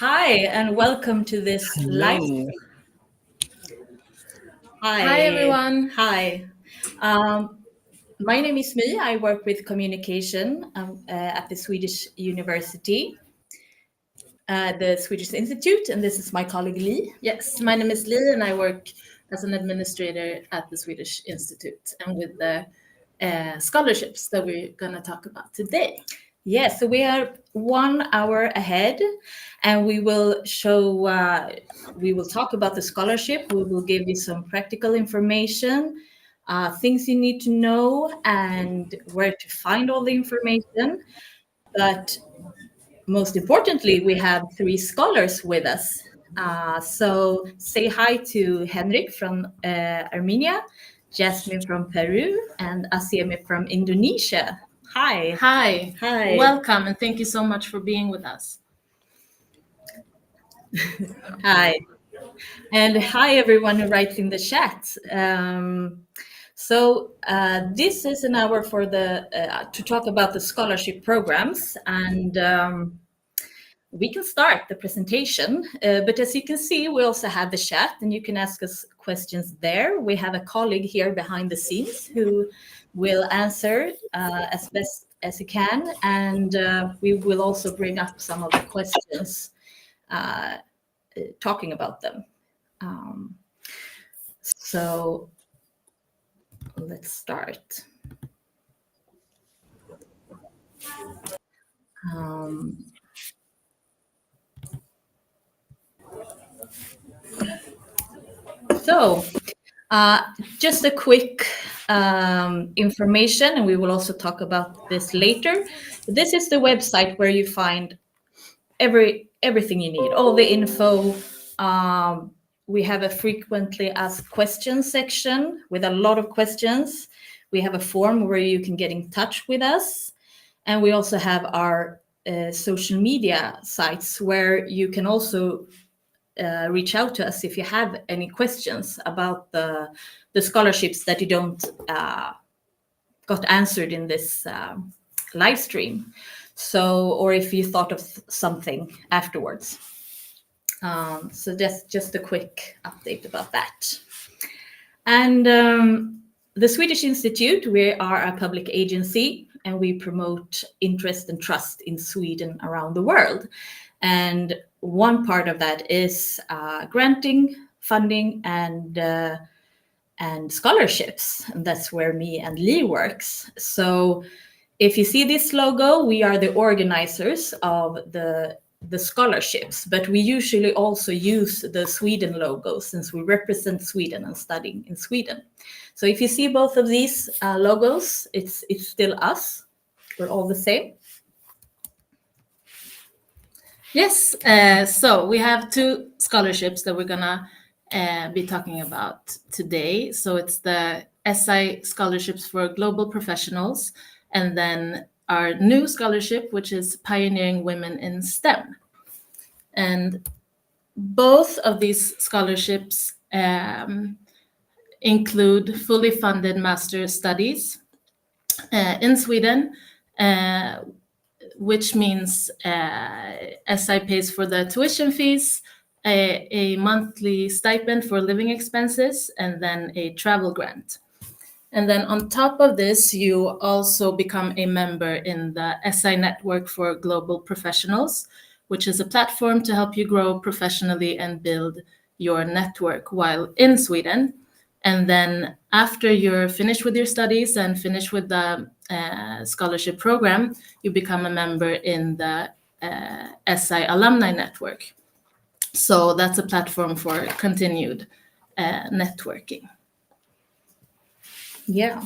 Hi, and welcome to this live Hello. stream. Hi. Hi, everyone. Hi. My name is Mi. I work with communication at the Swedish University, the Swedish Institute, and this is my colleague Li. Yes, my name is Li, and I work as an administrator at the Swedish Institute and with the scholarships that we're going to talk about today. Yes, so we are 1 hour ahead, and we will talk about the scholarship. We will give you some practical information, things you need to know, and where to find all the information. But most importantly, we have 3 scholars with us. So say hi to Henrik from Armenia, Jasmine from Peru, and Asiemi from Indonesia. Hi. Hi. Hi. Welcome, and thank you so much for being with us. Hi. And hi, everyone who writes in the chat. This is an hour for to talk about the scholarship programs, and we can start the presentation. But as you can see, we also have the chat, and you can ask us questions there. We have a colleague here behind the scenes who will answer as best as he can, and we will also bring up some of the questions, talking about them. So let's start. Just a quick information, and we will also talk about this later. This is the website where you find everything you need, all the info. We have a frequently asked questions section with a lot of questions. We have a form where you can get in touch with us. And we also have our social media sites where you can also reach out to us if you have any questions about the scholarships that you don't got answered in this live stream. So, or if you thought of something afterwards. So just a quick update about that. And the Swedish Institute, we are a public agency, and we promote interest and trust in Sweden around the world. And one part of that is granting, funding, and scholarships. And that's where me and Lee works. So if you see this logo, we are the organizers of the scholarships, but we usually also use the Sweden logo since we represent Sweden and studying in Sweden. So if you see both of these logos, it's still us. We're all the same. Yes, so we have 2 scholarships that we're gonna be talking about today. So it's the SI scholarships for global professionals, and then our new scholarship, which is Pioneering Women in STEM. And both of these scholarships include fully funded master studies in Sweden, which means SI pays for the tuition fees, a monthly stipend for living expenses, and then a travel grant. And then on top of this, you also become a member in the SI Network for Global Professionals, which is a platform to help you grow professionally and build your network while in Sweden. And then after you're finished with your studies and finished with the scholarship program, you become a member in the SI Alumni Network. So that's a platform for continued networking. Yeah.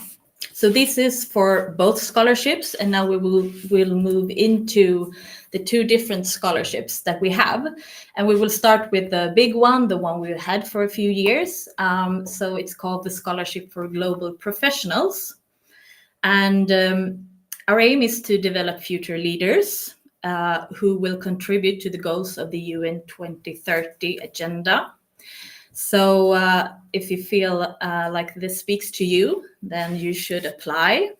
So this is for both scholarships, and now we'll move into the 2 different scholarships that we have, and we will start with the big one, the one we had for a few years. So it's called the Scholarship for Global Professionals, and our aim is to develop future leaders who will contribute to the goals of the UN 2030 agenda. So if you feel like this speaks to you, then you should apply.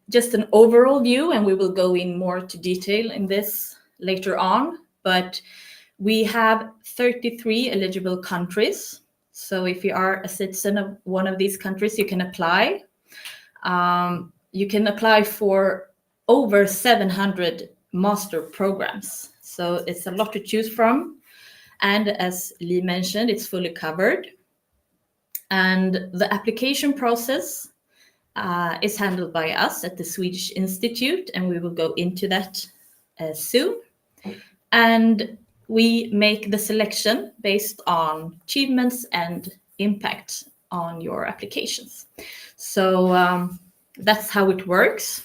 Just an overall view, and we will go in more to detail in this later on. but we have 33 eligible countries. So if you are a citizen of one of these countries, you can apply. You can apply for over 700 master programs. So it's a lot to choose from. And as Lee mentioned, it's fully covered. And the application process is handled by us at the Swedish Institute, and we will go into that soon. And we make the selection based on achievements and impact on your applications. So that's how it works.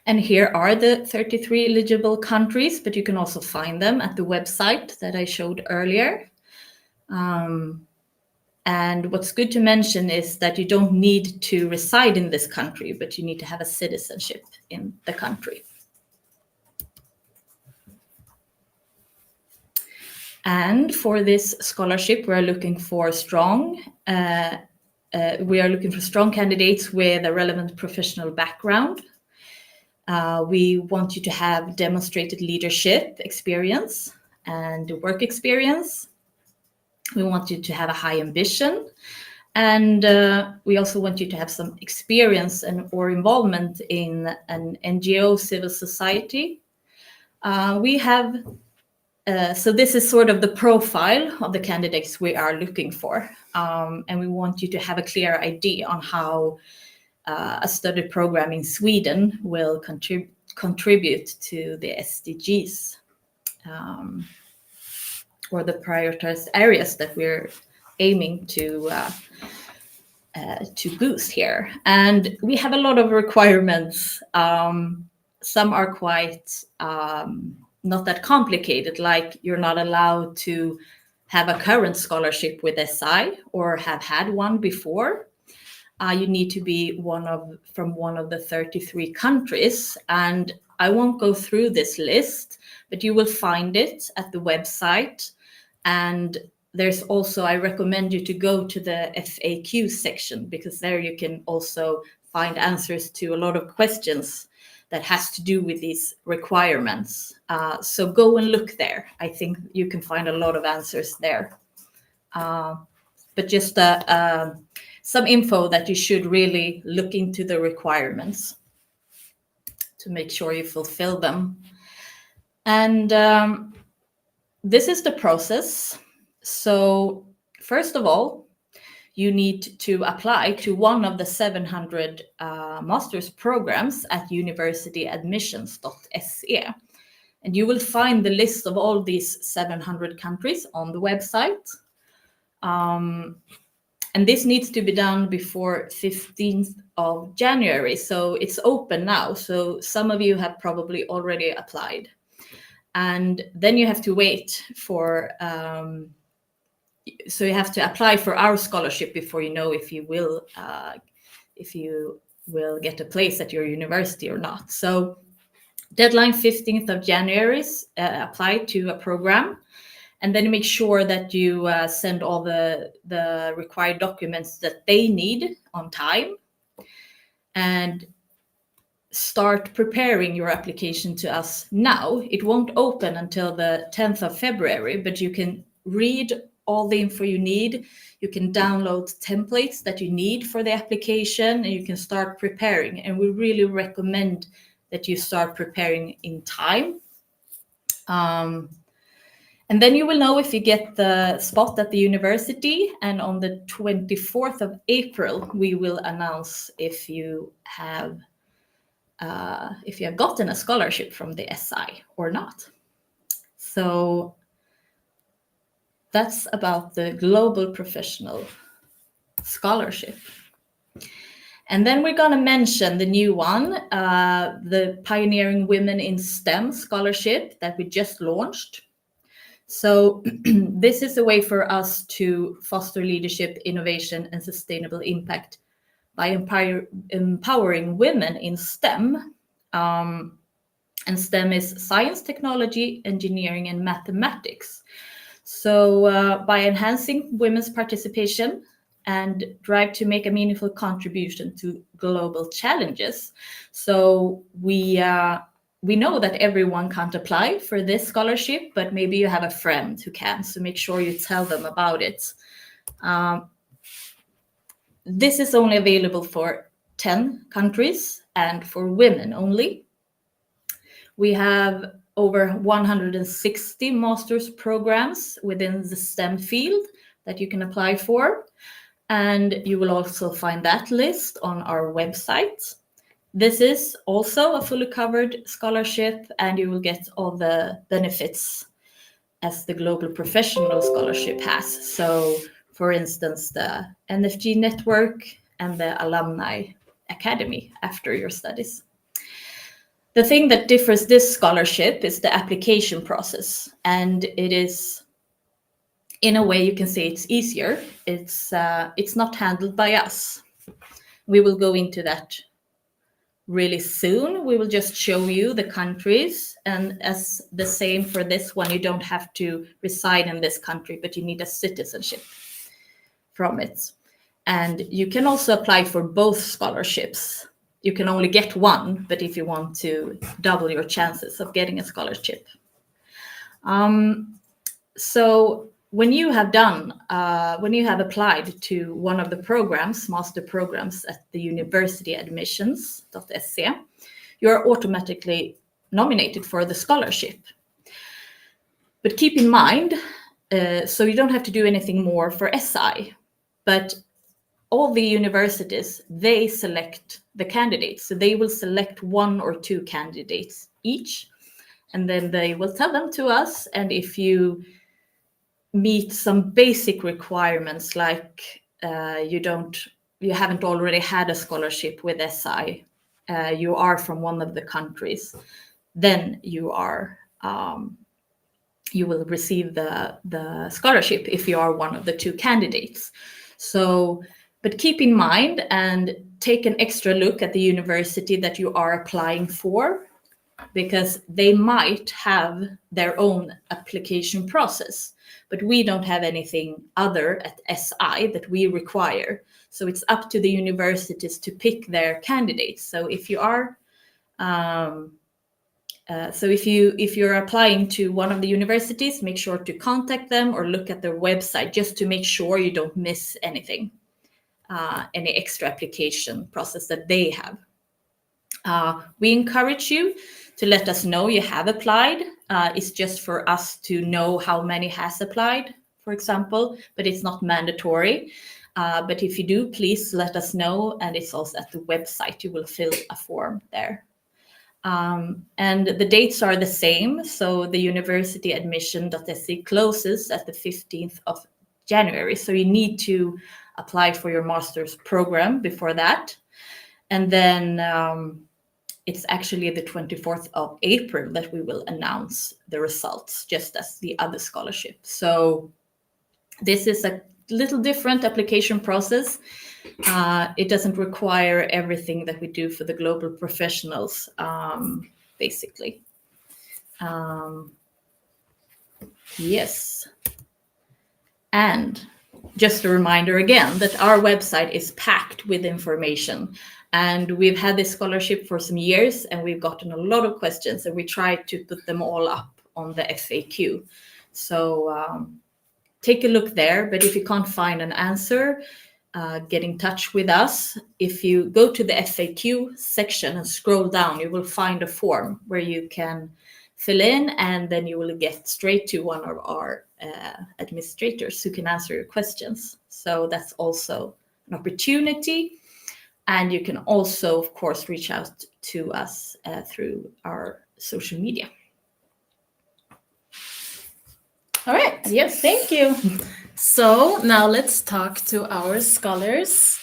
And here are the 33 eligible countries, but you can also find them at the website that I showed earlier. And what's good to mention is that you don't need to reside in this country, but you need to have a citizenship in the country. And for this scholarship, we are looking for strong candidates with a relevant professional background. We want you to have demonstrated leadership experience and work experience. We want you to have a high ambition, and we also want you to have some experience or involvement in an NGO, civil society. So this is sort of the profile of the candidates we are looking for, and we want you to have a clear idea on how a study program in Sweden will contribute to the SDGs, or the prioritized areas that we're aiming to boost here. And we have a lot of requirements. Some are quite not that complicated, like you're not allowed to have a current scholarship with SI or have had one before. You need to be from one of the 33 countries. And I won't go through this list, but you will find it at the website. And there's also, I recommend you to go to the FAQ section, because there you can also find answers to a lot of questions that has to do with these requirements. So go and look there. I think you can find a lot of answers there. But just some info that you should really look into the requirements to make sure you fulfill them. And this is the process. So first of all, you need to apply to one of the 700 master's programs at universityadmissions.se. And you will find the list of all these 700 countries on the website. And this needs to be done before 15th of January. So it's open now. So some of you have probably already applied. And then you have to wait for, so you have to apply for our scholarship before you know if you will get a place at your university or not. So deadline 15th of January, apply to a program, and then make sure that you send all the required documents that they need on time, and start preparing your application to us now. It won't open until the 10th of February, but you can read all the info you need. You can download templates that you need for the application, and you can start preparing. And we really recommend that you start preparing in time. And then you will know if you get the spot at the university. And on the 24th of April, we will announce if you have gotten a scholarship from the SI or not. So that's about the Global Professional Scholarship. And then we're going to mention the new one, the Pioneering Women in STEM Scholarship that we just launched. So this is a way for us to foster leadership, innovation, and sustainable impact by empowering women in STEM. And STEM is science, technology, engineering, and mathematics. So by enhancing women's participation and drive to make a meaningful contribution to global challenges. So we we know that everyone can't apply for this scholarship, but maybe you have a friend who can, so make sure you tell them about it. This is only available for 10 countries and for women only. We have over 160 master's programs within the STEM field that you can apply for. And you will also find that list on our website. This is also a fully covered scholarship, and you will get all the benefits as the Global Professional Scholarship has. So, for instance, the NFG network and the Alumni Academy after your studies. The thing that differs this scholarship is the application process, and it is, in a way, you can say it's easier. It's not handled by us. We will go into that really soon. We will just show you the countries, and as the same for this one, you don't have to reside in this country, but you need a citizenship from it. And you can also apply for both scholarships. You can only get one, but if you want to double your chances of getting a scholarship. So when you have applied to one of the programs, master programs at the universityadmissions.se, you are automatically nominated for the scholarship. But keep in mind, so you don't have to do anything more for SI, but all the universities, they select the candidates. So they will select 1 or 2 candidates each, and then they will tell them to us. And if you meet some basic requirements, like you haven't already had a scholarship with SI, you are from one of the countries, then you will receive the scholarship if you are one of the 2 candidates. So, but keep in mind and take an extra look at the university that you are applying for, because they might have their own application process, but we don't have anything other at SI that we require. So it's up to the universities to pick their candidates. So if you are, if you're applying to one of the universities, make sure to contact them or look at their website just to make sure you don't miss anything, any extra application process that they have. We encourage you to let us know you have applied. It's just for us to know how many has applied, for example, but it's not mandatory. But if you do, please let us know. And it's also at the website. You will fill a form there. And the dates are the same. So the universityadmission.se closes at the 15th of January. So you need to apply for your master's program before that. And then it's actually the 24th of April that we will announce the results, just as the other scholarship. So this is a little different application process. It doesn't require everything that we do for the global professionals, basically. Yes. And just a reminder again that our website is packed with information. And we've had this scholarship for some years, and we've gotten a lot of questions, and we try to put them all up on the FAQ. So take a look there. But if you can't find an answer, get in touch with us. If you go to the FAQ section and scroll down, you will find a form where you can fill in, and then you will get straight to one of our administrators who can answer your questions. So that's also an opportunity. And you can also, of course, reach out to us through our social media. All right. Yes, thank you. So now let's talk to our scholars.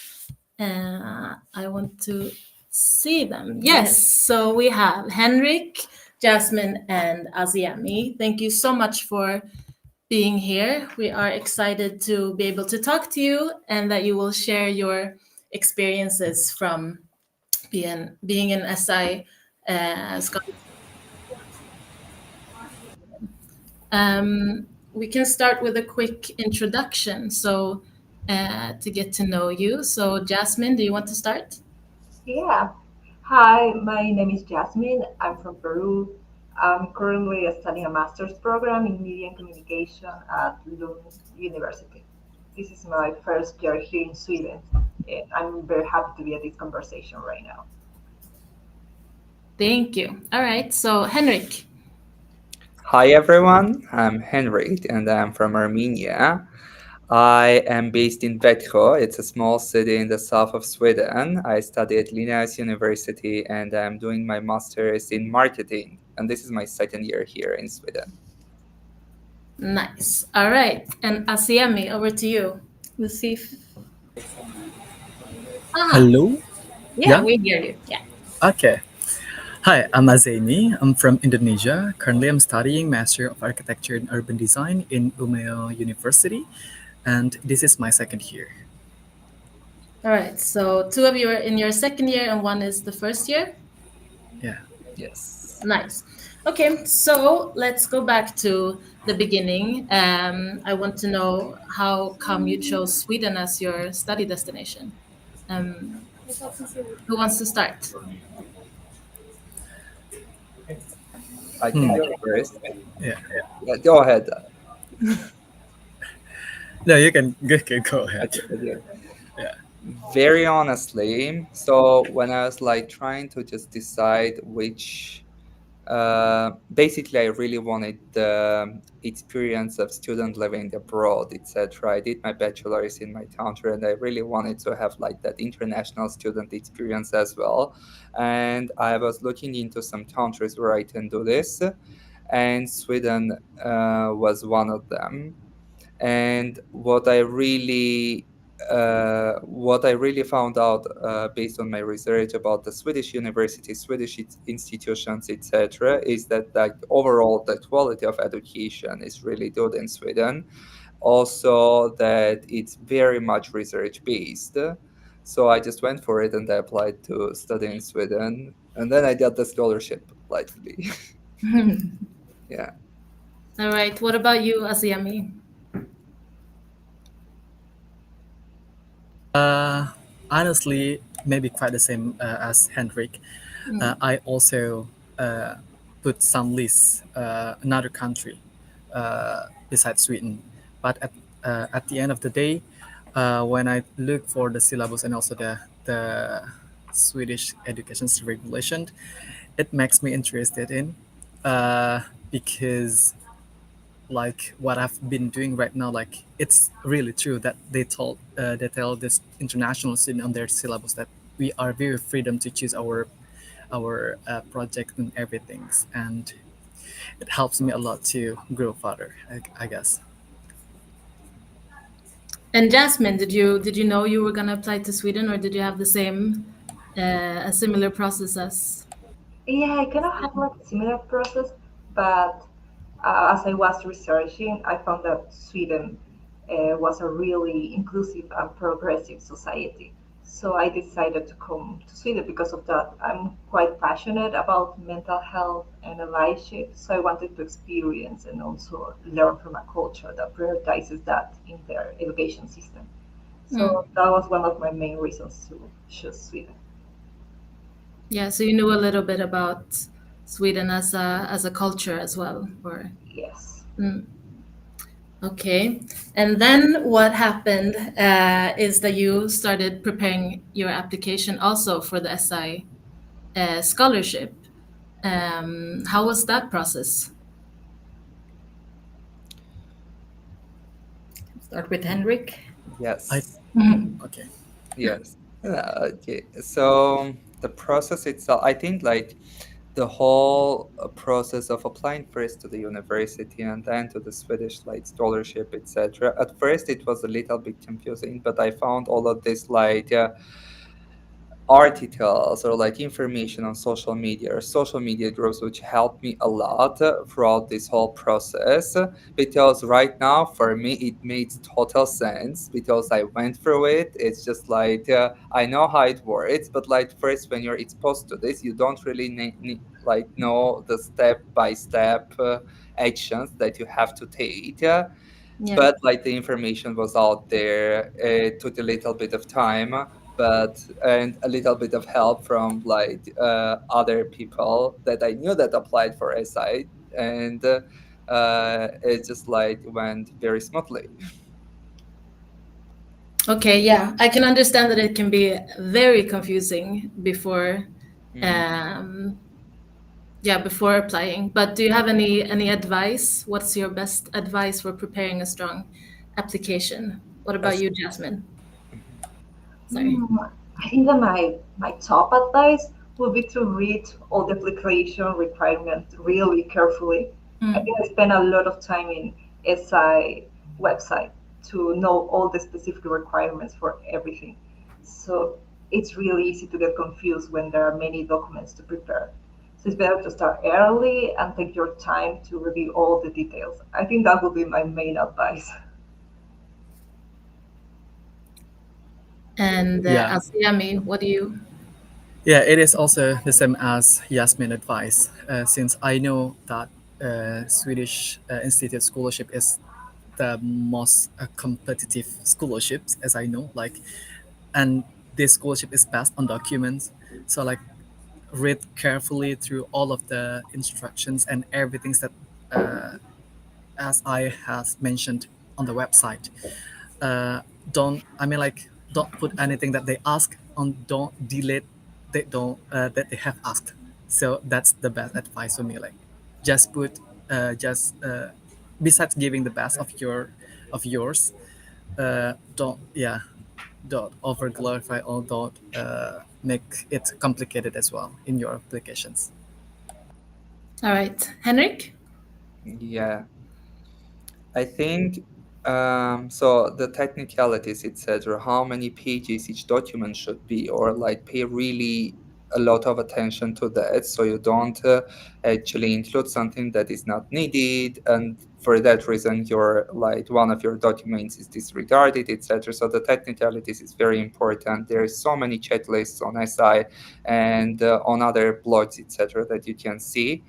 I want to see them. Yes. So we have Henrik, Jasmine, and Aziami. Thank you so much for being here. We are excited to be able to talk to you and that you will share your experiences from being an SI scholar. We can start with a quick introduction, so to get to know you. So Jasmine, do you want to start? Yeah. Hi, my name is Jasmine. I'm from Peru. I'm currently studying a master's program in media and communication at Lund University. This is my first year here in Sweden, and I'm very happy to be at this conversation right now. Thank you. All right, so Henrik. Hi everyone, I'm Henrik and I'm from Armenia. I am based in Växjö. It's a small city in the south of Sweden. I study at Linnaeus University and I'm doing my master's in marketing. And this is my second year here in Sweden. Nice. All right, and Asiemi, over to you. We'll see if, ah, Hello? yeah, Yeah? we hear you. Yeah. Okay. Hi, I'm Azemi. I'm from Indonesia. Currently, I'm studying Master of Architecture and Urban Design in Umeå University, and this is my second year. All right, so two of you are in your second year and one is the first year. Yeah. Yes. Nice. Okay, so let's go back to the beginning. I want to know how come you chose Sweden as your study destination. Um, who wants to start? I Hmm. can go first. Yeah. Yeah, go ahead. No, you can go ahead. Okay. Yeah. Very honestly, so when I was like trying to just decide which basically, I really wanted the experience of student living abroad, etc. I did my bachelor's in my country, and I really wanted to have like that international student experience as well. And I was looking into some countries where I can do this, and Sweden was one of them. And what I really found out based on my research about the Swedish universities, Swedish institutions, etc., is that like overall the quality of education is really good in Sweden. Also, that it's very much research based. So I just went for it and I applied to study in Sweden, and then I got the scholarship likely. Yeah. All right, what about you, Asiami? Uh, Honestly, maybe quite the same as Hendrik. I also uh, put some lists, another country besides Sweden. But at the end of the day, when I look for the syllabus and also the Swedish education regulation, it makes me interested in because like what I've been doing right now, like it's really true that they tell this international student on their syllabus that we are very freedom to choose our project and everything, and it helps me a lot to grow further. I guess. And Jasmine, did you know you were gonna apply to Sweden, or did you have the same a similar process as? Yeah, I kind of have like a similar process, but as I was researching, I found that Sweden was a really inclusive and progressive society. So I decided to come to Sweden because of that. I'm quite passionate about mental health and allyship, so I wanted to experience and also learn from a culture that prioritizes that in their education system. So that was one of my main reasons to choose Sweden. Yeah, so you knew a little bit about Sweden as a culture as well, or Yes. okay. And then what happened is that you started preparing your application also for the SI scholarship. How was that process? Start with Henrik. I Yes. Okay. Yes. Okay. So the process itself, I think like the whole process of applying first to the university and then to the Swedish like scholarship, etc. At first it was a little bit confusing, but I found all of this like articles or like information on social media or social media groups which helped me a lot throughout this whole process, because right now for me it makes total sense because I went through it. It's just like I know how it works, but like first when you're exposed to this you don't really like know the step by step actions that you have to take, Yeah. but like the information was out there. It took a little bit of time. but and a little bit of help from like other people that I knew that applied for SI, and it just like went very smoothly. Okay, yeah, I can understand that it can be very confusing before, um, yeah, before applying. But do you have any advice? What's your best advice for preparing a strong application? What about As you, Jasmine? Mhm. Sorry. I think that my top advice would be to read all the application requirements really carefully. I Mm. think I spend a lot of time in SI website to know all the specific requirements for everything. So it's really easy to get confused when there are many documents to prepare. So it's better to start early and take your time to review all the details. I think that would be my main advice. And Yeah, Asiami, what do you? yeah, it is also the same as Yasmin advice. Since I know that Swedish Institute Scholarship is the most competitive scholarships, as I know, like, and this scholarship is based on documents. So like, read carefully through all of the instructions and everything that, as I have mentioned on the website. uh, don't I mean like don't put anything that they ask on, don't delete they don't that they have asked. So that's the best advice for me, like just put just besides giving the best of yours, don't, yeah, don't over glorify or don't make it complicated as well in your applications. All right, Henrik. Yeah, I think so. The technicalities, etc., how many pages each document should be, or like pay really a lot of attention to that, so you don't actually include something that is not needed, and for that reason, your like one of your documents is disregarded, etc. So the technicalities is very important. There is so many checklists on SI and on other blogs, etc., that you can see.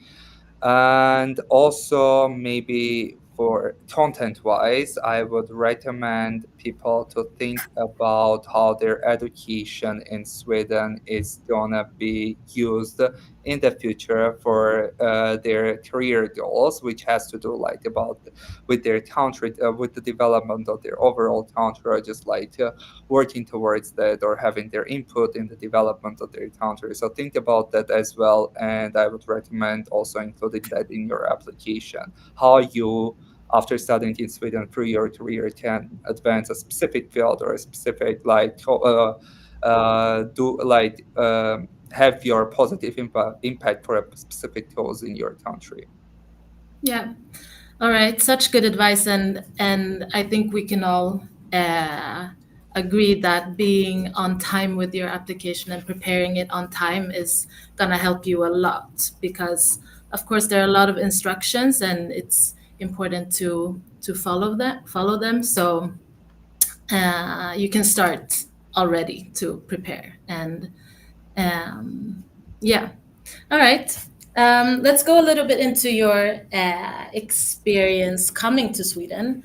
And also, maybe for content wise, I would recommend people to think about how their education in Sweden is gonna be used in the future for their career goals, which has to do like about with their country, with the development of their overall country, or just like working towards that or having their input in the development of their country. So think about that as well. And I would recommend also including that in your application, how you, after studying in Sweden through your career, can advance a specific field or a specific like do like have your positive impact for a specific cause in your country. Yeah. All right, such good advice, and I think we can all agree that being on time with your application and preparing it on time is gonna help you a lot, because of course there are a lot of instructions and it's important to follow them. So you can start already to prepare, and yeah. All right. Let's go a little bit into your experience coming to Sweden.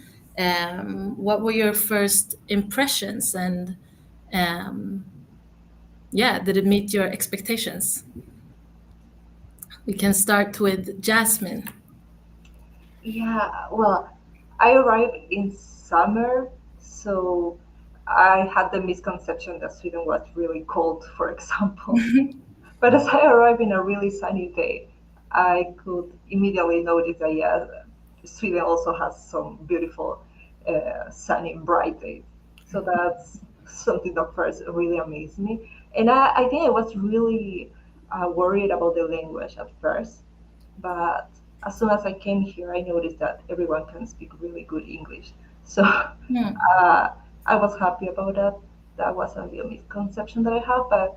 What were your first impressions, and yeah, did it meet your expectations? We can start with Jasmine. Yeah, well, I arrived in summer, so I had the misconception that Sweden was really cold, for example. But as I arrived in a really sunny day, I could immediately notice that, yeah, Sweden also has some beautiful sunny, bright days. So that's something that first really amazed me. And I think I was really worried about the language at first, but as soon as I came here, I noticed that everyone can speak really good English. So Hmm. I was happy about that. That was a real misconception that I have, but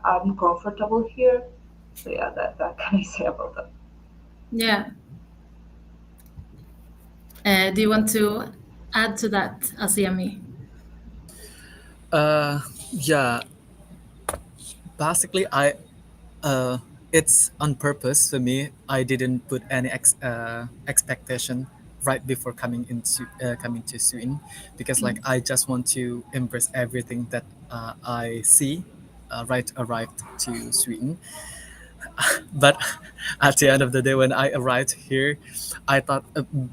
I'm comfortable here. So yeah, that can I say about that. Yeah. Do you want to add to that, Asiami? Yeah, basically uh, it's on purpose for me. I didn't put any expectation right before coming to Sweden, because like I just want to embrace everything that I see right arrived to Sweden. But at the end of the day, when I arrived here, I thought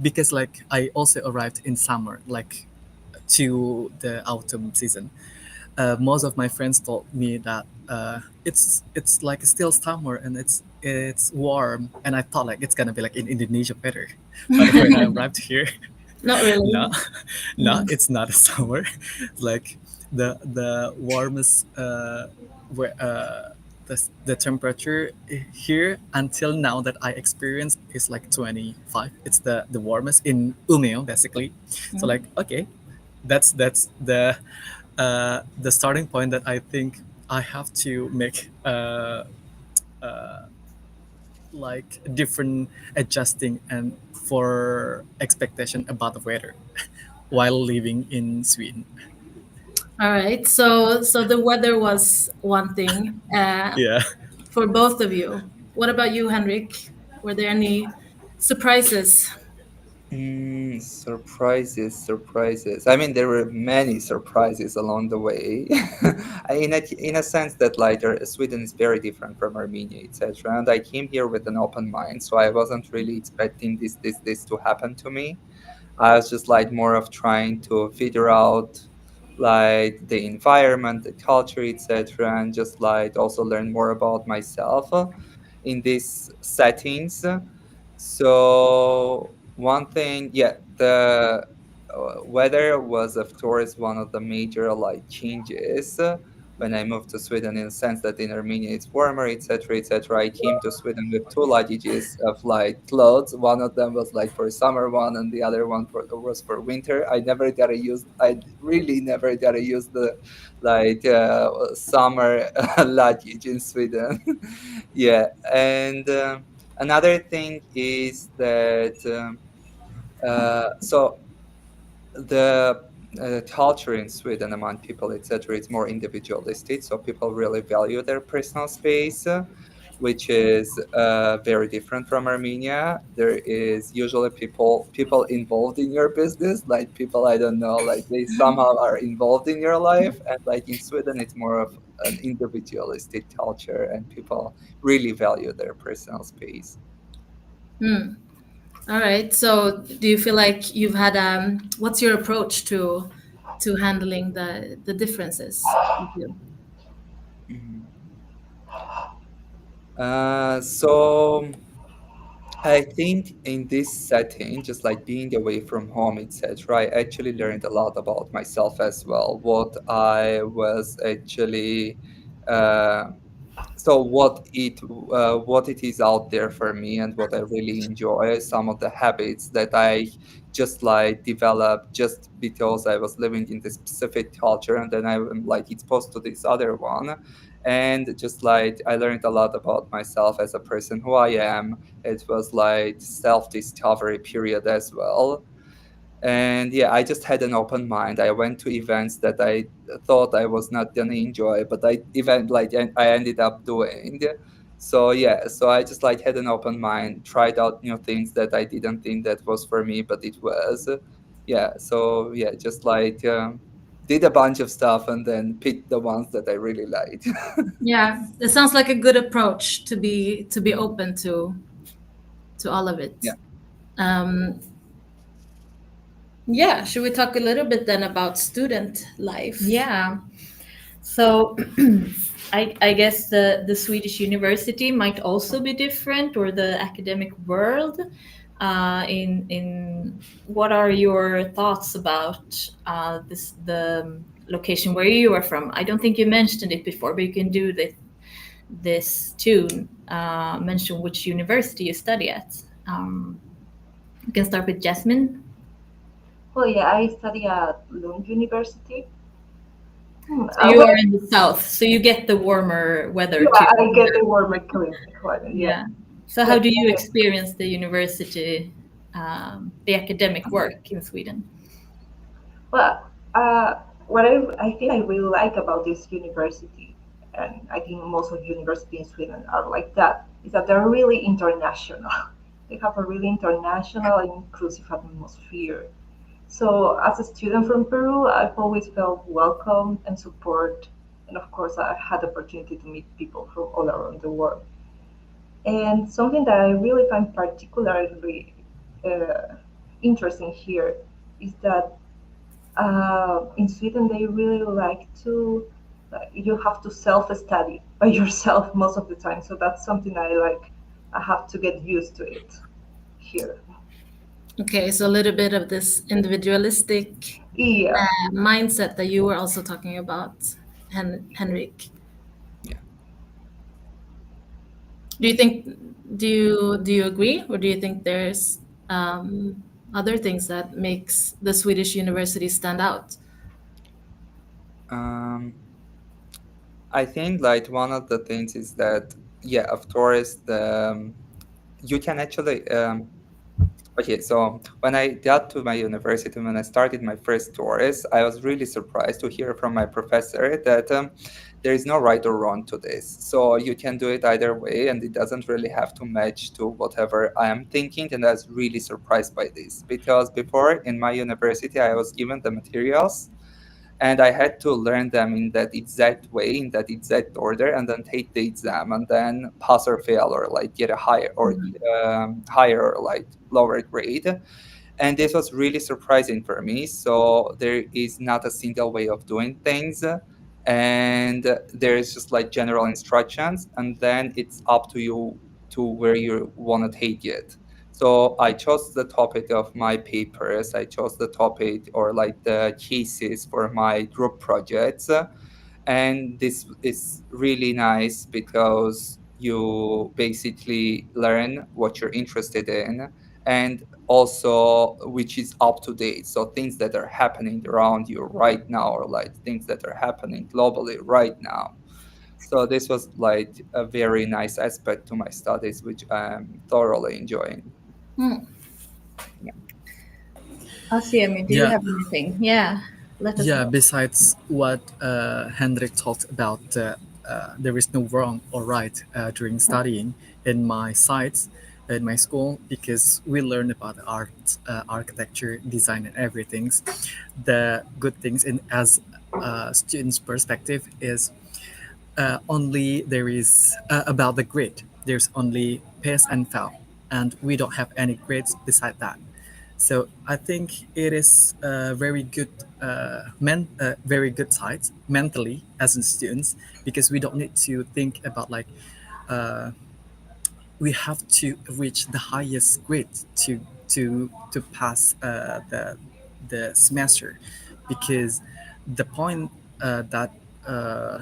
because like I also arrived in summer, like to the autumn season. Most of my friends told me that it's like still summer and it's warm, and I thought like it's gonna be like in Indonesia better. But when I arrived here, Not really. no, no, Mm. it's not a summer. Like the warmest where the temperature here until now that I experienced is like 25. It's the warmest in Umeå basically. So like okay, that's the starting point that I think I have to make like different adjusting and for expectation about the weather while living in Sweden. All right. So the weather was one thing Yeah. for both of you. What about you, Henrik? Were there any surprises? Surprises, surprises. I mean, there were many surprises along the way. In a sense that like Sweden is very different from Armenia, etc. And I came here with an open mind, so I wasn't really expecting this to happen to me. I was just like more of trying to figure out like the environment, the culture, etc., and just like also learn more about myself in these settings. So one thing, yeah, the weather was of course one of the major like changes when I moved to Sweden, in the sense that in Armenia it's warmer, etc., etc. I came to Sweden with two luggages of like clothes. One of them was like for summer one, and the other one was for winter. I never got to use. I really never got to use the like summer luggage in Sweden. Yeah, and another thing is that so the culture in Sweden among people, etc., it's more individualistic. So people really value their personal space, which is very different from Armenia. There is usually people involved in your business, like people I don't know, like they somehow are involved in your life. And like in Sweden, it's more of an individualistic culture, and people really value their personal space. Hmm. All right. So do you feel like you've had what's your approach to handling the differences with you? Mhm. So I think in this setting, just like being away from home, etc., I actually learned a lot about myself as well. Uh, what it is out there for me, and what I really enjoy, some of the habits that I just like developed just because I was living in this specific culture, and then I am like exposed to this other one, and just like I learned a lot about myself as a person, who I am. It was like self-discovery period as well. And yeah, I just had an open mind. I went to events that I thought I was not gonna enjoy, but I ended up doing. So yeah, so I just like had an open mind, tried out new things that I didn't think that was for me, but it was. Yeah, so yeah, just like did a bunch of stuff and then picked the ones that I really liked. Yeah, it sounds like a good approach to be open to all of it. Yeah. Um, yeah, should we talk a little bit then about student life? Yeah. So I guess the Swedish university might also be different, or the academic world. In what are your thoughts about the location where you are from? I don't think you mentioned it before, but you can do this too. Mention which university you study at. We can start with Jasmine. Well, yeah, I study at Lund University. So you are in the south, so you get the warmer weather Yeah, too. I get the warmer climate. Yeah. Yeah. So how do you experience the university, the academic work in Sweden? Well, what I think I really like about this university, and I think most of universities in Sweden are like that, is that they're really international. They have a really international and inclusive atmosphere. So as a student from Peru, I've always felt welcome and support. And of course, I had the opportunity to meet people from all around the world. And something that I really find particularly uh, interesting here is that in Sweden they really like to you have to self-study by yourself most of the time. So that's something I like. I have to get used to it here. Okay, so a little bit of this individualistic Yeah. mindset that you were also talking about, Henrik. Yeah. Do you think do you agree, or do you think there's other things that makes the Swedish university stand out? Um, I think like one of the things is that, yeah, of course, you can actually okay, so when I got to my university, when I started my first course, I was really surprised to hear from my professor that there is no right or wrong to this. So you can do it either way, and it doesn't really have to match to whatever I am thinking. And I was really surprised by this because before in my university, I was given the materials and I had to learn them in that exact way, in that exact order, and then take the exam, and then pass or fail, or like get a higher or like lower grade. And this was really surprising for me. So there is not a single way of doing things, and there is just like general instructions, and then it's up to you to where you want to take it. So I chose the topic of my papers. I chose the topic or like the cases for my group projects. And this is really nice because you basically learn what you're interested in and also which is up to date. So things that are happening around you right now or like things that are happening globally right now. So this was like a very nice aspect to my studies, which I'm thoroughly enjoying. Hmm. Asiemi, do you Yeah, have anything? Yeah, let us yeah. know. Besides what Hendrik talked about, there is no wrong or right during studying in my sites, in my school, because we learn about art, architecture, design, and everything. The good things in as a student's perspective is only there is about the grade. There's only pass and fail, and we don't have any grades beside that. So I think it is a very good, very good side mentally as in students because we don't need to think about like uh, we have to reach the highest grade to pass the semester because the point that uh,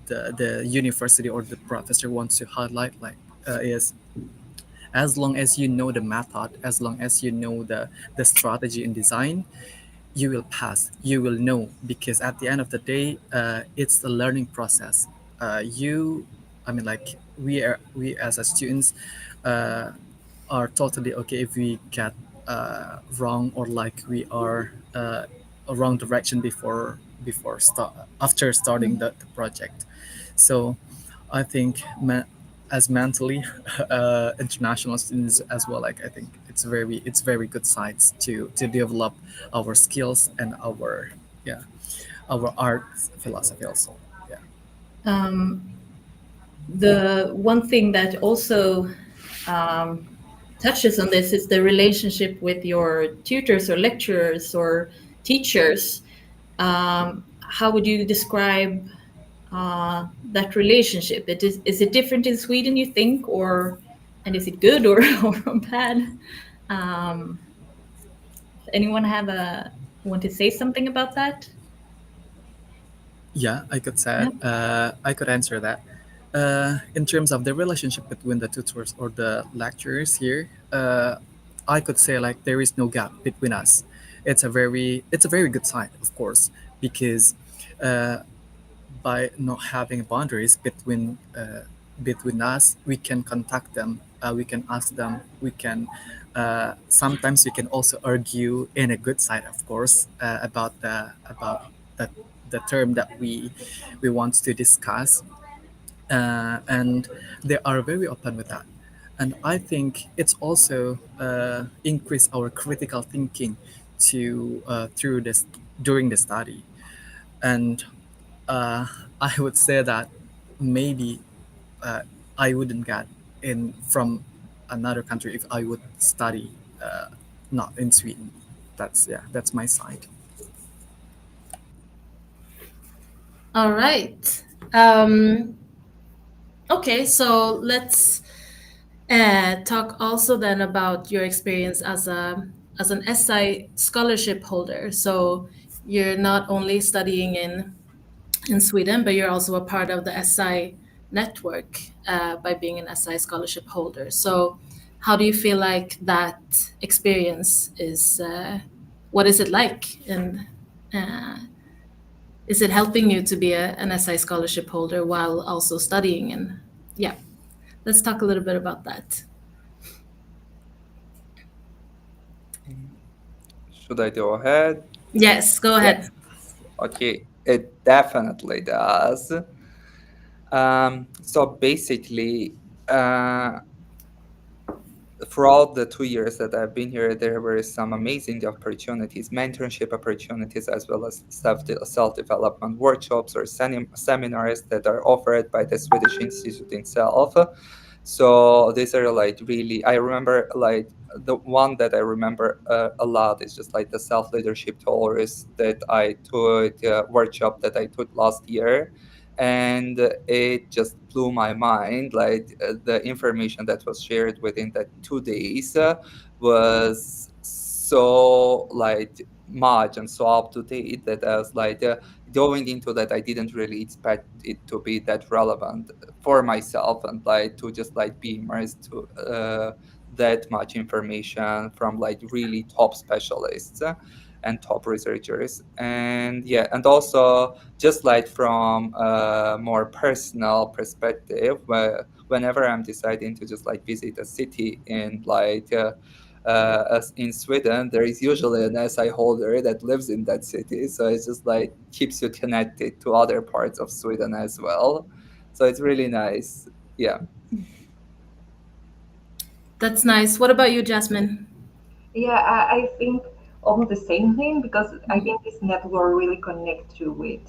the university or the professor wants to highlight like is as long as you know the method, as long as you know the strategy and design, you will pass, you will know, because at the end of the day it's the learning process. You I mean like we as a students uh, are totally okay if we get wrong or like we are a wrong direction before start after starting the project. So I think as mentally international students as well, like I think it's very good sites to develop our skills and our yeah our art philosophy also. Yeah. Um, the one thing that also um, touches on this is the relationship with your tutors or lecturers or teachers. How would you describe that relationship? Is it different in Sweden, you think, or and is it good or, or bad? Um, anyone have a want to say something about that? Yeah, I could say Yeah. I could answer that. In terms of the relationship between the tutors or the lecturers here, I could say like there is no gap between us. It's a very good sign, of course, because uh, by not having boundaries between us, we can contact them, we can ask them, we can sometimes we can also argue in a good side, of course, about the, the term that we want to discuss, and they are very open with that. And I think it's also increase our critical thinking to through this during the study, and I would say that maybe I wouldn't get in from another country if I would study not in Sweden. That's my side. All right. Okay, so let's talk also then about your experience as an SI scholarship holder. So you're not only studying in Sweden, but you're also a part of the SI network by being an SI scholarship holder. So how do you feel like that experience is? What is it like, and uh, is it helping you to be an SI scholarship holder while also studying? And yeah, let's talk a little bit about that. Should I go ahead? Yes, go ahead. Yes. Okay, it definitely does. So basically, throughout the 2 years that I've been here, there were some amazing opportunities, mentorship opportunities, as well as self-development workshops or seminars that are offered by the Swedish Institute itself. So these are like really, I remember like the one that I remember a lot is just like the self-leadership tours that I took, workshop that I took last year. And it just blew my mind, like the information that was shared within that 2 days was so like much and so up to date that I was like going into that, I didn't really expect it to be that relevant for myself, and like to just like be immersed to that much information from like really top specialists and top researchers. And yeah, and also just like from a more personal perspective, whenever I'm deciding to just like visit a city in like as in Sweden, there is usually an SI holder that lives in that city, so it's just like keeps you connected to other parts of Sweden as well. So it's really nice. Yeah. That's nice. What about you, Jasmine? Yeah, I think almost the same thing, because I think this network really connects you with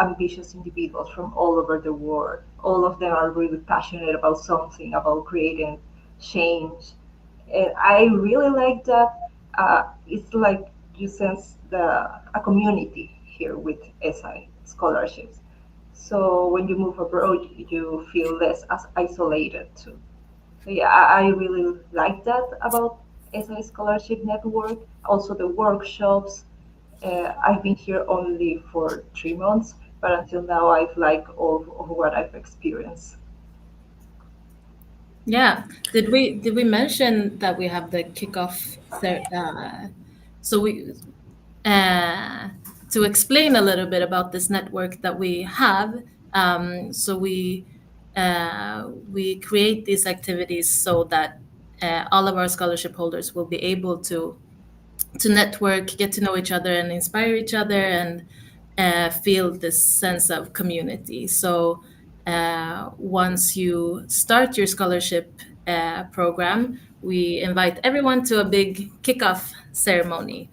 ambitious individuals from all over the world. All of them are really passionate about something, about creating change. And I really like that. It's like you sense a community here with SI scholarships. So when you move abroad, you feel less as isolated too. So yeah, I really like that about SI Scholarship Network. Also the workshops. I've been here only for 3 months, but until now I've liked all of what I've experienced. Yeah. Did we mention that we have the kickoff there? So we uh, to explain a little bit about this network that we have. So we create these activities so that all of our scholarship holders will be able to network, get to know each other, and inspire each other, and feel this sense of community. So once you start your scholarship program, we invite everyone to a big kickoff ceremony,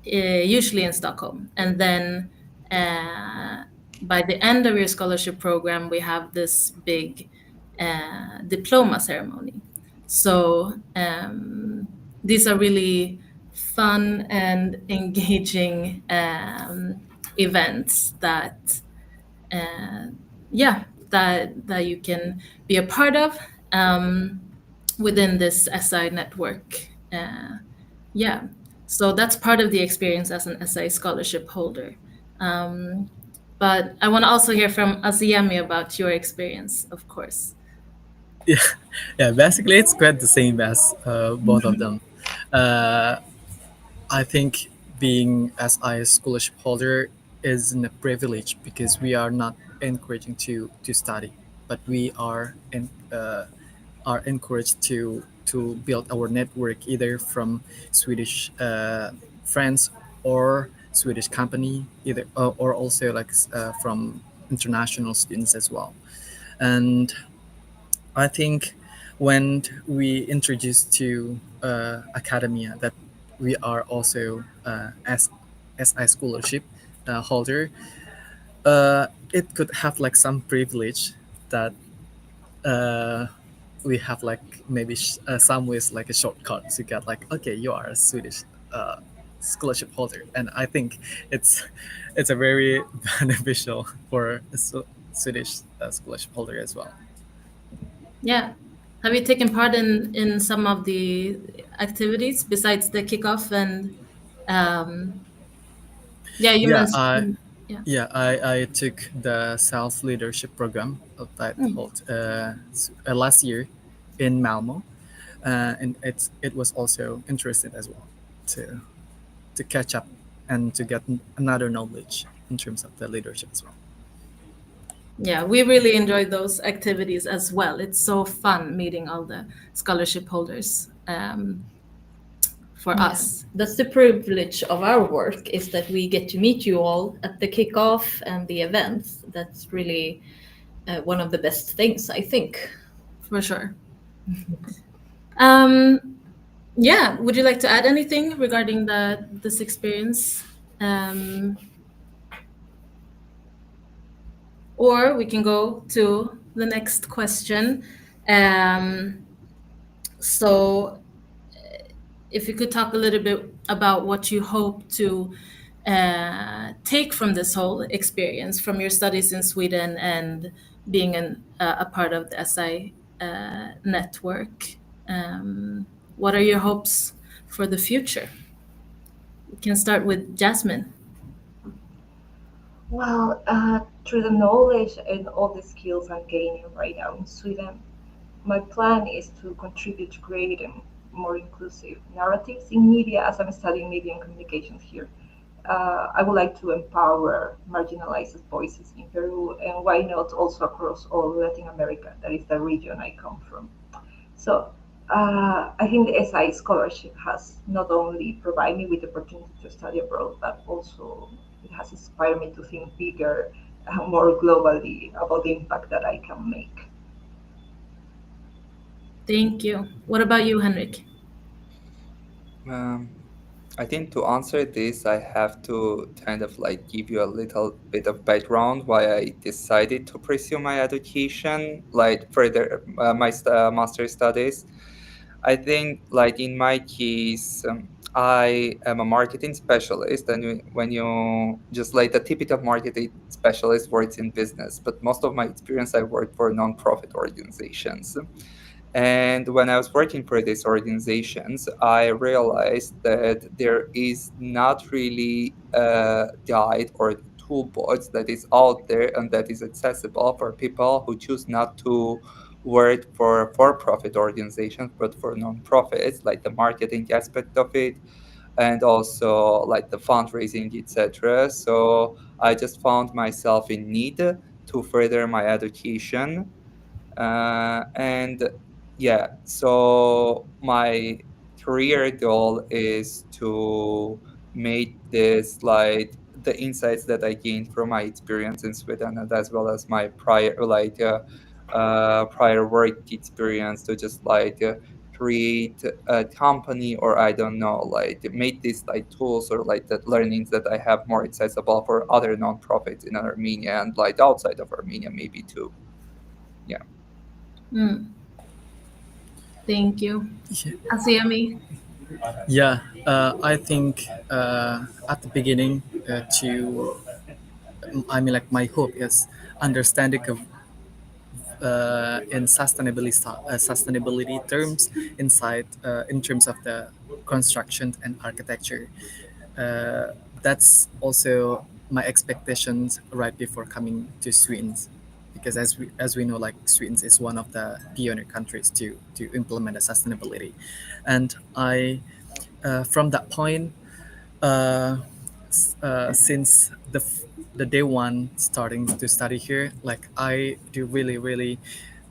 usually in Stockholm. And then by the end of your scholarship program, we have this big diploma ceremony. So these are really fun and engaging events that that you can be a part of within this SI network. Yeah, so that's part of the experience as an SI scholarship holder. But I want to also hear from Aziyami about your experience, of course. Yeah, basically it's quite the same as both of them. I think being as a scholarship holder is a privilege because we are not encouraging to study, but we are encouraged to build our network either from Swedish friends or Swedish company, either or also like from international students as well. And I think when we introduced to academia that we are also SI scholarship holder. It could have like some privilege that uh, we have like maybe some ways like a shortcut to get like, okay, you are a Swedish scholarship holder, and I think it's it's a very beneficial for a Swedish scholarship holder as well. Yeah. Have you taken part in some of the activities besides the kickoff and um, yeah, you Yeah, I mentioned yeah. I took the self leadership program that held last year in Malmo, and it was also interesting as well to catch up and to get another knowledge in terms of the leadership as well. Yeah, we really enjoyed those activities as well. It's so fun meeting all the scholarship holders for Yeah. us. That's the privilege of our work, is that we get to meet you all at the kickoff and the events. That's really one of the best things, I think. For sure. Um, yeah, would you like to add anything regarding this experience? Or we can go to the next question. So, if you could talk a little bit about what you hope to take from this whole experience, from your studies in Sweden and being a part of the SI network. What are your hopes for the future? We can start with Jasmine. Well, through the knowledge and all the skills I'm gaining right now in Sweden, my plan is to contribute to creating more inclusive narratives in media as I'm studying media and communications here. I would like to empower marginalized voices in Peru and why not also across all Latin America, that is the region I come from. So I think the SI scholarship has not only provided me with the opportunity to study abroad, but also it has inspired me to think bigger, more globally about the impact that I can make. Thank you. What about you, Henrik? I think to answer this, I have to kind of like give you a little bit of background why I decided to pursue my education, like further master studies. I think, like in my case, I am a marketing specialist, and when you just like the typical marketing specialist works in business, but most of my experience I worked for nonprofit organizations. And when I was working for these organizations, I realized that there is not really a guide or toolbox that is out there and that is accessible for people who choose not to work for-profit organizations, but for nonprofits, like the marketing aspect of it, and also like the fundraising, etc. So I just found myself in need to further my education, and yeah, so my career goal is to make this like the insights that I gained from my experience in Sweden, and as well as my prior work experience, to just create a company, or I don't know, like make these like tools or like the learnings that I have more accessible for other nonprofits in Armenia and like outside of Armenia maybe too. Yeah. Mm, thank you. Yeah, Asiami. yeah, I think at the beginning to I mean like my hope is understanding of in sustainability terms inside in terms of the construction and architecture. Uh, that's also my expectations right before coming to Sweden, because as we know, like Sweden is one of the pioneer countries to implement a sustainability, and I from that point, since the day one starting to study here, like I do really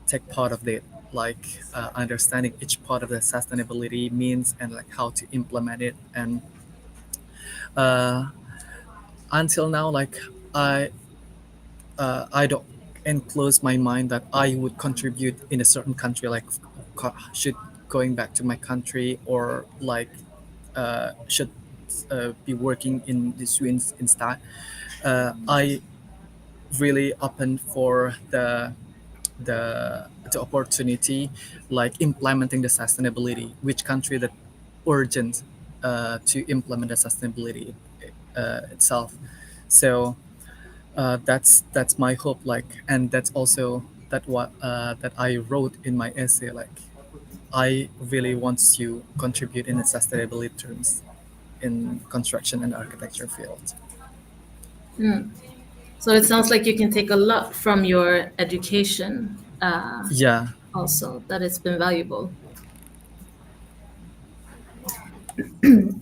take part of it, like understanding each part of the sustainability means and like how to implement it. And uh, until now, like I I don't enclose my mind that I would contribute in a certain country, like should going back to my country, or like should be working in the Sweden instead. I really open for the opportunity, like implementing the sustainability. Which country that urgent to implement the sustainability itself. So that's my hope. Like, and that's also that I wrote in my essay. Like, I really want to contribute in the sustainability terms in construction and architecture field. So it sounds like you can take a lot from your education Yeah, also, that it's been valuable.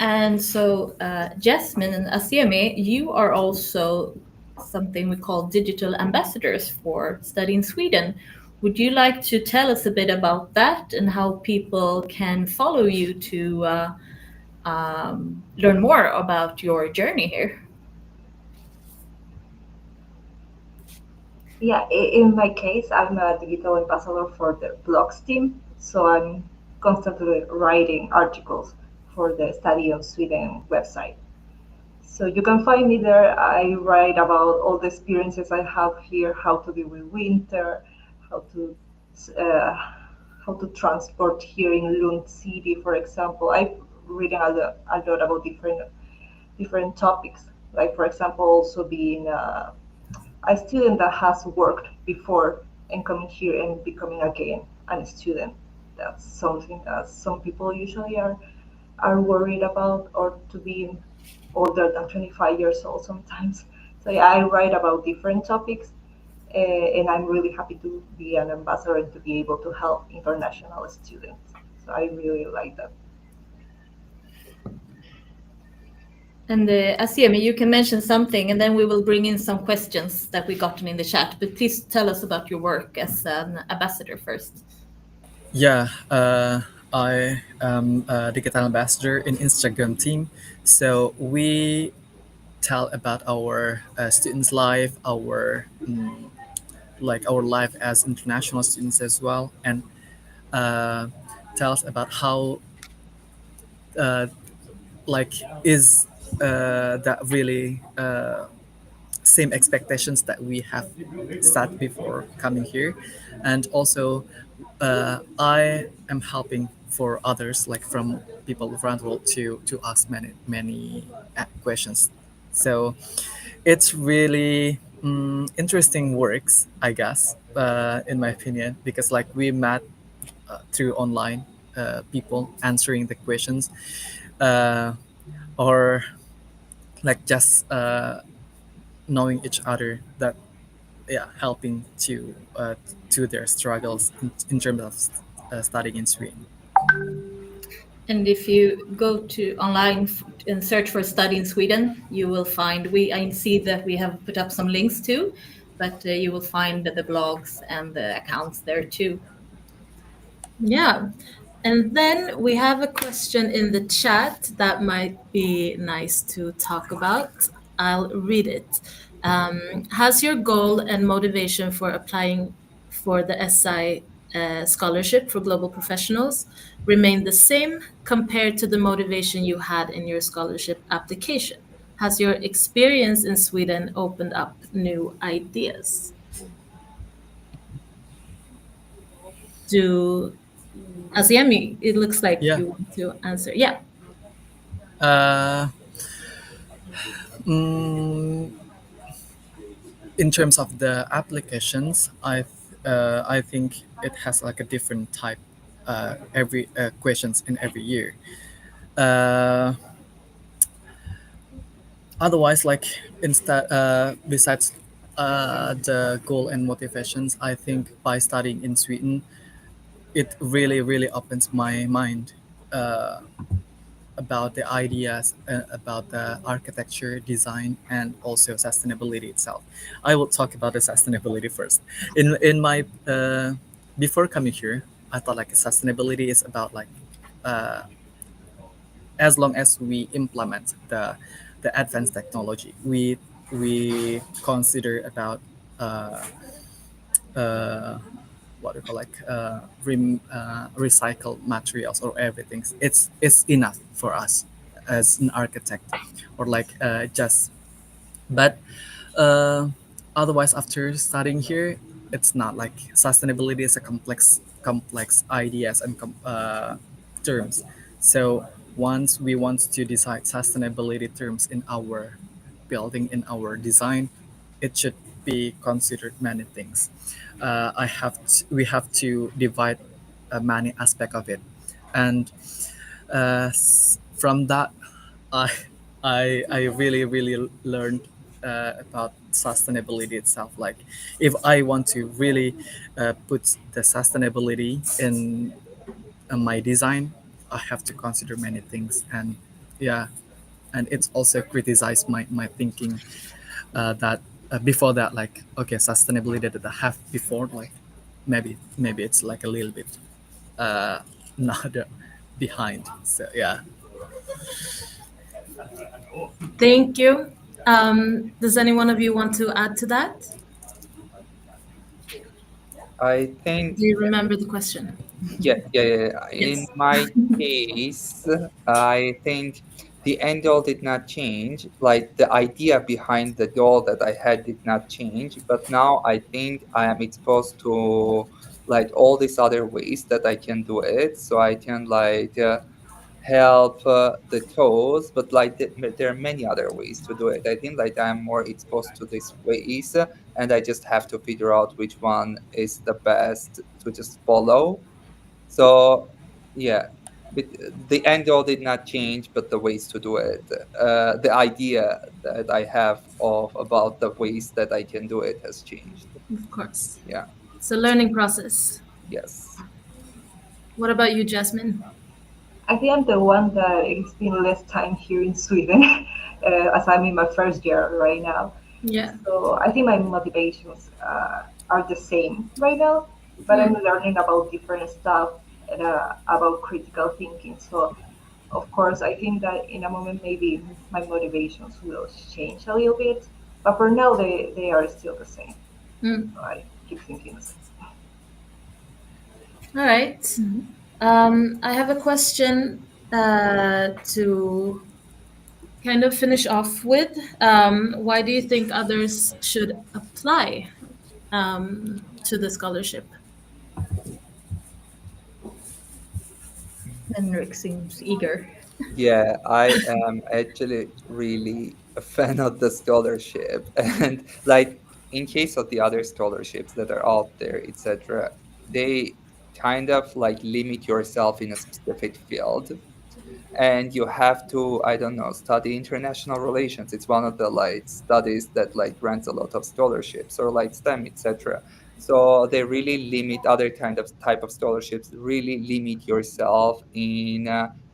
And so, Jasmine and Asiemi, you are also something we call digital ambassadors for Study in Sweden. Would you like to tell us a bit about that and how people can follow you to learn more about your journey here? Yeah, in my case, I'm a digital ambassador for the blogs team, so I'm constantly writing articles for the Study of Sweden website. So you can find me there. I write about all the experiences I have here, how to deal with winter, how to uh, how to transport here in Lund City, for example. I'm reading a lot about different topics, like for example, also being a student that has worked before and coming here and becoming again a student. That's something that some people usually are worried about, or to be older than 25 years old sometimes. So yeah, I write about different topics, and I'm really happy to be an ambassador and to be able to help international students. So I really like that. And Asiemi, you can mention something, and then we will bring in some questions that we gotten in the chat. But please tell us about your work as an ambassador first. yeah. I am a digital ambassador in Instagram team. So we tell about our students' life, our like our life as international students as well, and uh, tell us about how uh, like is that really same expectations that we have set before coming here. And also I am helping for others, like from people around the world, to ask many questions. So it's really interesting works, I guess, in my opinion, because like we met through online people answering the questions, uh, or like just knowing each other, that yeah, helping to their struggles in terms of studying in Sweden. And if you go to online and search for Study in Sweden, you will find, I see that we have put up some links too, but you will find the blogs and the accounts there too. Yeah. And then we have a question in the chat that might be nice to talk about. I'll read it. Has your goal and motivation for applying for the SI scholarship for global professionals remained the same compared to the motivation you had in your scholarship application? Has your experience in Sweden opened up new ideas? Do Asiemi, it looks like Yeah. you want to answer. Yeah. Uh, mm, in terms of the applications, I think it has like a different type every questions in every year. Uh, Otherwise, like instead besides the goal and motivations, I think by studying in Sweden, it really opens my mind uh, about the ideas, about the architecture, design, and also sustainability itself. I will talk about the sustainability first. In my before coming here, I thought like sustainability is about like uh, as long as we implement the advanced technology, we consider about uh, uh, what do you call like recycled materials or everything. It's enough for us. as an architect or like just but uh, otherwise after studying here it's not like sustainability is a complex ideas and terms. So once we want to decide sustainability terms in our building in our design, it should be considered many things. We have to divide many aspect of it, and from that I I really learned about sustainability itself. Like if I want to really put the sustainability in my design, I have to consider many things. And yeah, and it's also criticized my thinking that before that, like okay, sustainability that I have before, like maybe it's like a little bit uh, not behind. So yeah. Thank you. Does any one of you want to add to that? I think, Do you remember the question? yeah. In Yes. my case, I think the end goal did not change. Like the idea behind the goal that I had did not change, but now I think I am exposed to like all these other ways that I can do it. So I can like help the cause, but like there are many other ways to do it. I think like I'm more exposed to these ways, and I just have to figure out which one is the best to just follow. So yeah, but the end goal did not change, but the ways to do it, the idea that I have of about the ways that I can do it has changed. Of course. Yeah. It's a learning process. Yes. What about you, Jasmine? I think I'm the one that it's been less time here in Sweden, as I'm in my first year right now. Yeah. So I think my motivations are the same right now, but I'm learning about different stuff and about critical thinking. So of course, I think that in a moment maybe my motivations will change a little bit, but for now they are still the same. Mm. So I keep thinking the same. All right. I have a question to kind of finish off with. Why do you think others should apply to the scholarship? Henrik seems eager. Yeah, I am actually really a fan of the scholarship. And like in case of the other scholarships that are out there, etc., they kind of like limit yourself in a specific field, and you have to, I don't know, study international relations. It's one of the like studies that like grants a lot of scholarships, or like STEM, etc. So they really limit other kind of type of scholarships, really limit yourself in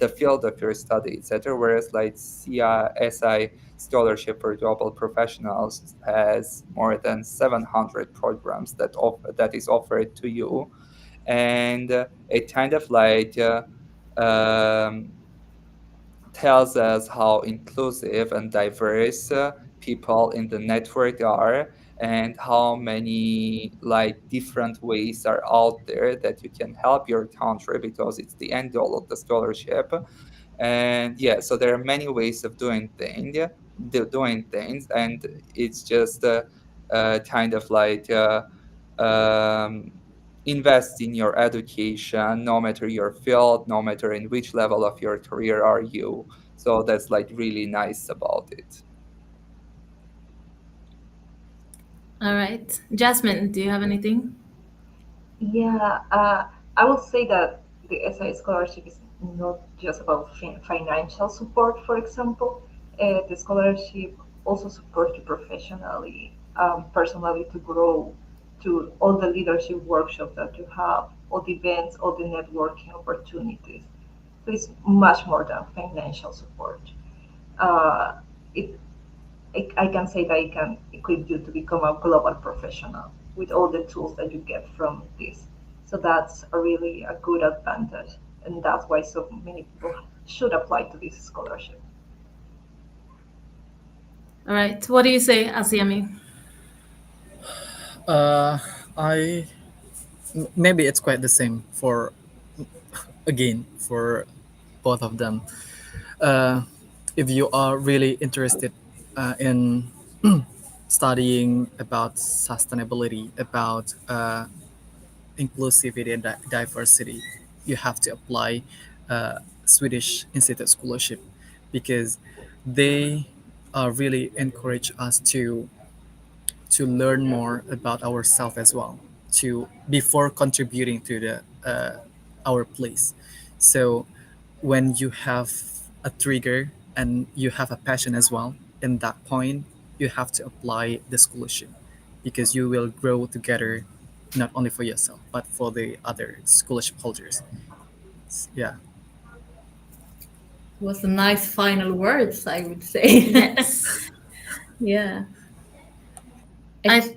the field of your study, etc. Whereas like CSI scholarship for global professionals has more than 700 programs that is offered to you. And it kind of like um, tells us how inclusive and diverse people in the network are, and how many like different ways are out there that you can help your country, because it's the end goal of the scholarship. And yeah, so there are many ways of doing things, and it's just kind of like um, invest in your education, no matter your field, no matter in which level of your career are you. So that's like really nice about it. All right. Jasmine, do you have anything? Yeah, I will say that the SI scholarship is not just about financial support, for example. The scholarship also supports you professionally, personally to grow, to all the leadership workshops that you have, all the events, all the networking opportunities. So it's much more than financial support. Uh, it I can say that it can equip you to become a global professional with all the tools that you get from this. So that's a really a good advantage, and that's why so many people should apply to this scholarship. All right. What do you say, Asiami? Uh, I maybe it's quite the same for again for both of them. if you are really interested in studying about sustainability, about inclusivity and diversity, you have to apply Swedish Institute Scholarship, because they really encourage us to learn more about ourselves as well, to before contributing to the our place. So when you have a trigger and you have a passion as well, in that point you have to apply the scholarship, because you will grow together, not only for yourself but for the other scholarship holders. Yeah. Was a nice final words, I would say. Yes. Yeah. I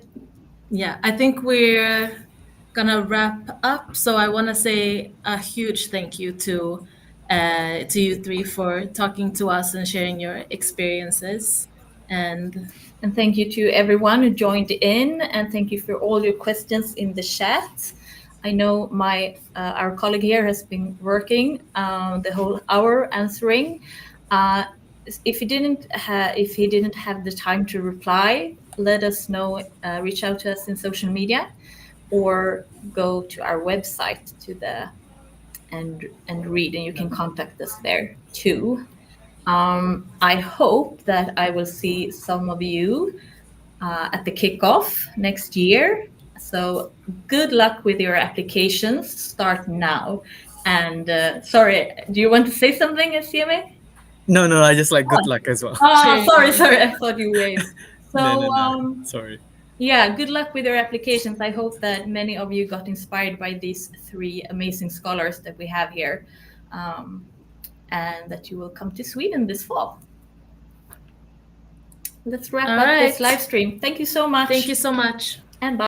think we're gonna wrap up. So I want to say a huge thank you to you three for talking to us and sharing your experiences. And thank you to everyone who joined in, and thank you for all your questions in the chat. I know our colleague here has been working the whole hour answering. If he didn't have the time to reply, let us know. Reach out to us in social media, or go to our website and read, and you can contact us there too. I hope that I will see some of you at the kickoff next year. So good luck with your applications. Start now. And sorry, do you want to say something, SCMA? No, I just like good luck as well. Sorry. I thought you waved. So No. Sorry. yeah, good luck with your applications. I hope that many of you got inspired by these three amazing scholars that we have here, and that you will come to Sweden this fall. Let's wrap up this live stream. Thank you so much. Thank you so much. And bye.